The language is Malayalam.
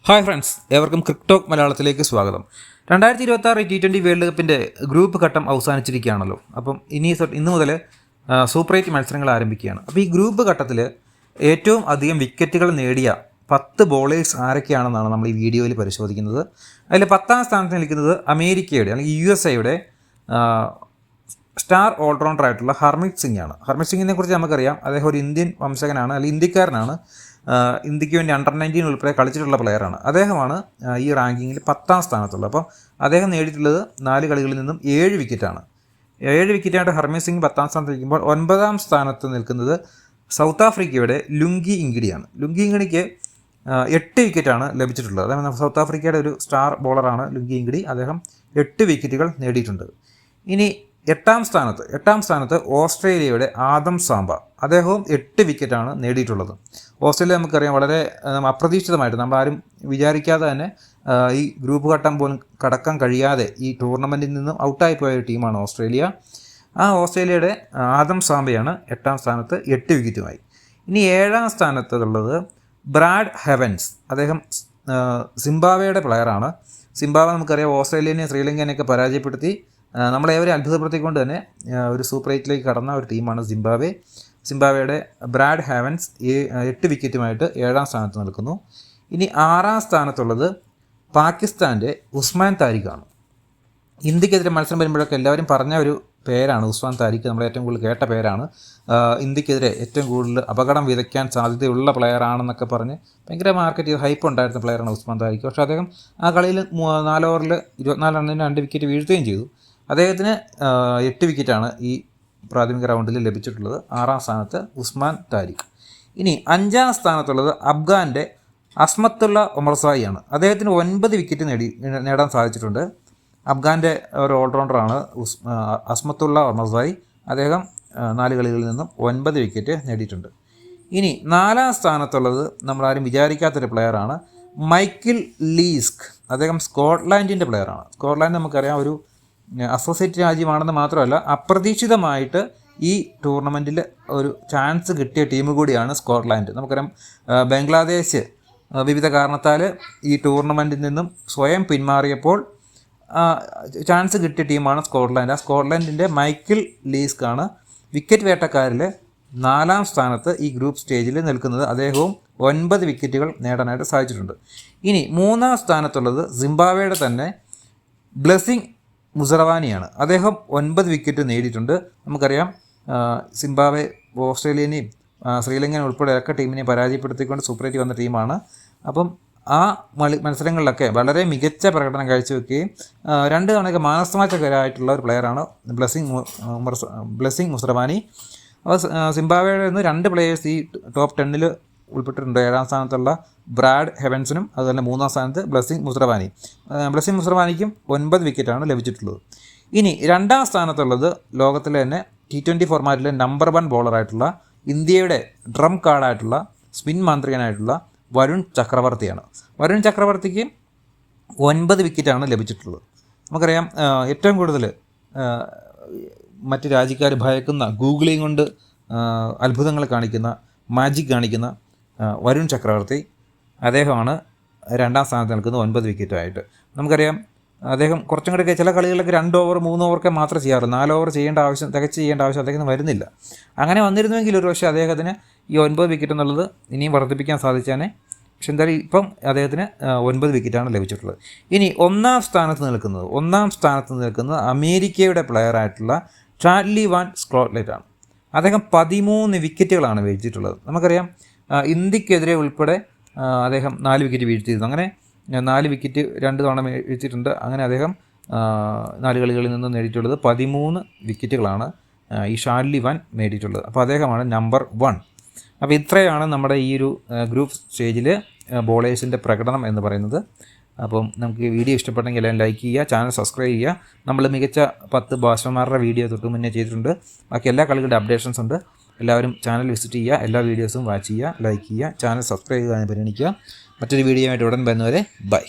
ഹായ് ഫ്രണ്ട്സ്, ഏവർക്കും ക്രിക്ടോക്ക് മലയാളത്തിലേക്ക് സ്വാഗതം. 2026 T20 വേൾഡ് കപ്പിൻ്റെ ഗ്രൂപ്പ് ഘട്ടം അവസാനിച്ചിരിക്കുകയാണല്ലോ. അപ്പം ഇന്ന് മുതൽ സൂപ്പർ 8 മത്സരങ്ങൾ ആരംഭിക്കുകയാണ്. അപ്പോൾ ഈ ഗ്രൂപ്പ് ഘട്ടത്തിൽ ഏറ്റവും അധികം വിക്കറ്റുകൾ നേടിയ 10 ബോളേഴ്സ് ആരൊക്കെയാണെന്നാണ് നമ്മൾ ഈ വീഡിയോയിൽ പരിശോധിക്കുന്നത്. അതിൽ 10ാം സ്ഥാനത്ത് നിൽക്കുന്നത് അമേരിക്കയുടെ അല്ലെങ്കിൽ USA സ്റ്റാർ ഓൾറൗണ്ടറായിട്ടുള്ള ഹർമിത് സിംഗ് ആണ്. ഹർമിത് സിംഗിനെ കുറിച്ച് നമുക്കറിയാം, അദ്ദേഹം ഒരു ഇന്ത്യൻ വംശകനാണ്, അല്ലെങ്കിൽ ഇന്ത്യക്കാരനാണ്. ഇന്ത്യക്ക് വേണ്ടി അണ്ടർ-19 ഉൾപ്പെടെ കളിച്ചിട്ടുള്ള പ്ലെയറാണ്. അദ്ദേഹമാണ് ഈ റാങ്കിങ്ങിൽ 10ാം സ്ഥാനത്തുള്ളത്. അപ്പോൾ അദ്ദേഹം നേടിയിട്ടുള്ളത് 4 കളികളിൽ നിന്നും 7 വിക്കറ്റാണ്. 7 വിക്കറ്റായിട്ട് ഹർമിത് സിംഗ് 10ാം സ്ഥാനത്ത് നിൽക്കുമ്പോൾ 9ാം സ്ഥാനത്ത് നിൽക്കുന്നത് സൗത്ത് ആഫ്രിക്കയുടെ ലുങ്കി ഇങ്കിഡിയാണ്. ലുങ്കി ഇങ്കിഡിക്ക് 8 വിക്കറ്റാണ് ലഭിച്ചിട്ടുള്ളത്. അതായത് സൗത്ത് ആഫ്രിക്കയുടെ ഒരു സ്റ്റാർ ബോളറാണ് ലുങ്കി ഇങ്കിഡി. അദ്ദേഹം 8 വിക്കറ്റുകൾ നേടിയിട്ടുണ്ട്. ഇനി 8ാം സ്ഥാനത്ത് ഓസ്ട്രേലിയയുടെ ആദം സാംബ. അദ്ദേഹവും 8 വിക്കറ്റാണ് നേടിയിട്ടുള്ളത്. ഓസ്ട്രേലിയ നമുക്കറിയാം, വളരെ അപ്രതീക്ഷിതമായിട്ട് നമ്മളാരും വിചാരിക്കാതെ തന്നെ ഈ ഗ്രൂപ്പ് ഘട്ടം പോലും കടക്കാൻ കഴിയാതെ ഈ ടൂർണമെൻറ്റിൽ നിന്നും ഔട്ടായി പോയ ഒരു ടീമാണ് ഓസ്ട്രേലിയ. ആ ഓസ്ട്രേലിയയുടെ ആദം സാംബയാണ് 8ാം സ്ഥാനത്ത് 8 വിക്കറ്റുമായി. ഇനി 7ാം സ്ഥാനത്തുള്ളത് ബ്രാഡ് ഹെവൻസ്. അദ്ദേഹം സിംബാബ്വേയുടെ പ്ലെയറാണ്. സിംബാബ്വെ നമുക്കറിയാം ഓസ്ട്രേലിയനെയും ശ്രീലങ്കനെയൊക്കെ പരാജയപ്പെടുത്തി നമ്മളേവരെ അത്ഭുതപ്പെടുത്തിക്കൊണ്ട് തന്നെ ഒരു സൂപ്പർ 8ലേക്ക് കടന്ന ഒരു ടീമാണ് സിംബാബ്വേയുടെ ബ്രാഡ് ഹാവൻസ് 8 വിക്കറ്റുമായിട്ട് 7ാം സ്ഥാനത്ത് നിൽക്കുന്നു. ഇനി 6ാം സ്ഥാനത്തുള്ളത് പാകിസ്ഥാൻ്റെ ഉസ്മാൻ താരിഖാണ്. ഇന്ത്യക്കെതിരെ മത്സരം വരുമ്പോഴൊക്കെ എല്ലാവരും പറഞ്ഞ ഒരു പേരാണ് ഉസ്മാൻ താരിഖ്. നമ്മൾ ഏറ്റവും കൂടുതൽ കേട്ട പേരാണ്. ഇന്ത്യക്കെതിരെ ഏറ്റവും കൂടുതൽ അപകടം വിതയ്ക്കാൻ സാധ്യതയുള്ള പ്ലെയറാണെന്നൊക്കെ പറഞ്ഞ് ഭയങ്കര മാർക്കറ്റ് ഹൈപ്പ് ഉണ്ടായിരുന്ന പ്ലെയറാണ് ഉസ്മാൻ താരിഖ്. പക്ഷേ അദ്ദേഹം ആ കളിയിൽ 4 ഓവറിൽ 24 റണ്ണിന് 2 വിക്കറ്റ് വീഴ്ത്തുകയും ചെയ്തു. അദ്ദേഹത്തിന് 8 വിക്കറ്റാണ് ഈ പ്രാഥമിക റൗണ്ടിൽ ലഭിച്ചിട്ടുള്ളത്. 6ാം സ്ഥാനത്ത് ഉസ്മാൻ താരിഖ്. ഇനി 5ാം സ്ഥാനത്തുള്ളത് അഫ്ഗാൻ്റെ അസ്മത്തുള്ള ഒമർസായിയാണ്. അദ്ദേഹത്തിന് 9 വിക്കറ്റ് നേടാൻ സാധിച്ചിട്ടുണ്ട്. അഫ്ഗാൻ്റെ ഒരു ഓൾറൗണ്ടറാണ് അസ്മത്തുള്ള ഒമർസായി. അദ്ദേഹം 4 കളികളിൽ നിന്നും 9 വിക്കറ്റ് നേടിയിട്ടുണ്ട്. ഇനി 4ാം സ്ഥാനത്തുള്ളത് നമ്മളാരും വിചാരിക്കാത്തൊരു പ്ലെയറാണ് മൈക്കിൾ ലീസ്ക്. അദ്ദേഹം സ്കോട്ട്ലാൻഡിൻ്റെ പ്ലെയറാണ്. സ്കോട്ട്ലാൻഡ് നമുക്കറിയാം ഒരു അസോസിയേറ്റ് രാജ്യമാണെന്ന് മാത്രമല്ല, അപ്രതീക്ഷിതമായിട്ട് ഈ ടൂർണമെൻറ്റിൽ ഒരു ചാൻസ് കിട്ടിയ ടീം കൂടിയാണ് സ്കോട്ട്ലാൻഡ്. നമുക്കറിയാം ബംഗ്ലാദേശ് വിവിധ കാരണത്താൽ ഈ ടൂർണമെൻറ്റിൽ നിന്നും സ്വയം പിന്മാറിയപ്പോൾ ചാൻസ് കിട്ടിയ ടീമാണ് സ്കോട്ട്ലാൻഡ്. ആ സ്കോട്ട്ലാൻഡിൻ്റെ മൈക്കിൾ ലീസ്കാണ് വിക്കറ്റ് വേട്ടക്കാരിൽ 4ാം സ്ഥാനത്ത് ഈ ഗ്രൂപ്പ് സ്റ്റേജിൽ നിൽക്കുന്നത്. അദ്ദേഹവും 9 വിക്കറ്റുകൾ നേടാനായിട്ട് സാധിച്ചിട്ടുണ്ട്. ഇനി 3ാം സ്ഥാനത്തുള്ളത് സിംബാബ്വേയുടെ തന്നെ ബ്ലെസ്സിങ് മുസറവാനിയാണ്. അദ്ദേഹം 9 വിക്കറ്റ് നേടിയിട്ടുണ്ട്. നമുക്കറിയാം സിംബാബ്വെ ഓസ്ട്രേലിയനെയും ശ്രീലങ്കനും ഉൾപ്പെടെയൊക്കെ ടീമിനെ പരാജയപ്പെടുത്തിക്കൊണ്ട് സൂപ്പർ 8 വന്ന ടീമാണ്. അപ്പം ആ മത്സരങ്ങളിലൊക്കെ വളരെ മികച്ച പ്രകടനം കാഴ്ചവെക്കുകയും 2 തവണയൊക്കെ മാൻ ഓഫ് ദി മാച്ചൊക്കെയായിട്ടുള്ള ഒരു പ്ലെയറാണ് ബ്ലെസ്സിങ് മുസറവാനി. അപ്പോൾ സിംബാബ്വേയിൽ നിന്ന് 2 പ്ലെയേഴ്സ് ഈ ടോപ്പ് 10ൽ ഉൾപ്പെട്ടിട്ടുണ്ട്. 7ാം സ്ഥാനത്തുള്ള ബ്രാഡ് ഹെവൻസിനും അതുപോലെ 3ാം സ്ഥാനത്ത് ബ്ലെസ്സിങ് മുസറവാനിക്കും 9 വിക്കറ്റാണ് ലഭിച്ചിട്ടുള്ളത്. ഇനി 2ാം സ്ഥാനത്തുള്ളത് ലോകത്തിലെ തന്നെ T20 ഫോർമാറ്റിലെ നമ്പർ 1 ബോളറായിട്ടുള്ള ഇന്ത്യയുടെ ഡ്രം കാർഡായിട്ടുള്ള സ്പിൻ മാന്ത്രികനായിട്ടുള്ള വരുൺ ചക്രവർത്തിയാണ്. വരുൺ ചക്രവർത്തിക്ക് 9 വിക്കറ്റാണ് ലഭിച്ചിട്ടുള്ളത്. നമുക്കറിയാം ഏറ്റവും കൂടുതൽ മറ്റ് രാജ്യക്കാർ ഭയക്കുന്ന ഗൂഗിളിങ് കൊണ്ട് അത്ഭുതങ്ങൾ കാണിക്കുന്ന മാജിക് കാണിക്കുന്ന വരുൺ ചക്രവർത്തി, അദ്ദേഹമാണ് 2ാം സ്ഥാനത്ത് നിൽക്കുന്നത് 9 വിക്കറ്റായിട്ട്. നമുക്കറിയാം അദ്ദേഹം കുറച്ചും കൂടെയൊക്കെ ചില കളികളിലൊക്കെ 2 ഓവർ 3 ഓവറൊക്കെ മാത്രമേ ചെയ്യാറുള്ളൂ. 4 ഓവർ തികച്ച് ചെയ്യേണ്ട ആവശ്യം അദ്ദേഹത്തിന് വരുന്നില്ല. അങ്ങനെ വന്നിരുന്നുവെങ്കിൽ ഒരു പക്ഷേ അദ്ദേഹത്തിന് ഈ 9 വിക്കറ്റ് എന്നുള്ളത് ഇനിയും വർദ്ധിപ്പിക്കാൻ സാധിച്ചാനെ. പക്ഷെ എന്തായാലും ഇപ്പം അദ്ദേഹത്തിന് 9 വിക്കറ്റാണ് ലഭിച്ചിട്ടുള്ളത്. ഇനി 1ാം സ്ഥാനത്ത് നിൽക്കുന്നത് അമേരിക്കയുടെ പ്ലെയറായിട്ടുള്ള ചാർലി വാൻ സ്കോട്ട്ലൻഡാണ്. അദ്ദേഹം 13 വിക്കറ്റുകളാണ് വീഴ്ത്തിയിട്ടുള്ളത്. നമുക്കറിയാം ഇന്ത്യക്കെതിരെ ഉൾപ്പെടെ അദ്ദേഹം 4 വിക്കറ്റ് വീഴ്ത്തിയിരുന്നു. അങ്ങനെ 4 വിക്കറ്റ് 2 തവണ വീഴ്ത്തിയിട്ടുണ്ട്. അങ്ങനെ അദ്ദേഹം 4 കളികളിൽ നിന്ന് നേടിയിട്ടുള്ളത് 13 വിക്കറ്റുകളാണ് ഈ ഷാർലി വാൻ നേടിയിട്ടുള്ളത്. അപ്പോൾ അദ്ദേഹമാണ് നമ്പർ 1. അപ്പോൾ ഇത്രയാണ് നമ്മുടെ ഈ ഒരു ഗ്രൂപ്പ് സ്റ്റേജിൽ ബോളേഴ്സിൻ്റെ പ്രകടനം എന്ന് പറയുന്നത്. അപ്പം നമുക്ക് ഈ വീഡിയോ ഇഷ്ടപ്പെട്ടെങ്കിൽ എല്ലാം ലൈക്ക് ചെയ്യുക, ചാനൽ സബ്സ്ക്രൈബ് ചെയ്യുക. നമ്മൾ മികച്ച 10 ബാറ്റ്സ്മാൻമാരുടെ വീഡിയോ തൊട്ട് മുന്നേ ചെയ്തിട്ടുണ്ട്. ബാക്കി എല്ലാ കളികളുടെ അപ്ഡേഷൻസ് ഉണ്ട്. എല്ലാവരും ചാനൽ വിസിറ്റ് ചെയ്യുക, എല്ലാ വീഡിയോസും വാച്ച് ചെയ്യുക, ലൈക്ക് ചെയ്യുക, ചാനൽ സബ്സ്ക്രൈബ് ചെയ്യാൻ പരിഗണിക്കുക. മറ്റൊരു വീഡിയോ ആയിട്ട് ഉടൻ വരുന്നവരെ ബൈ.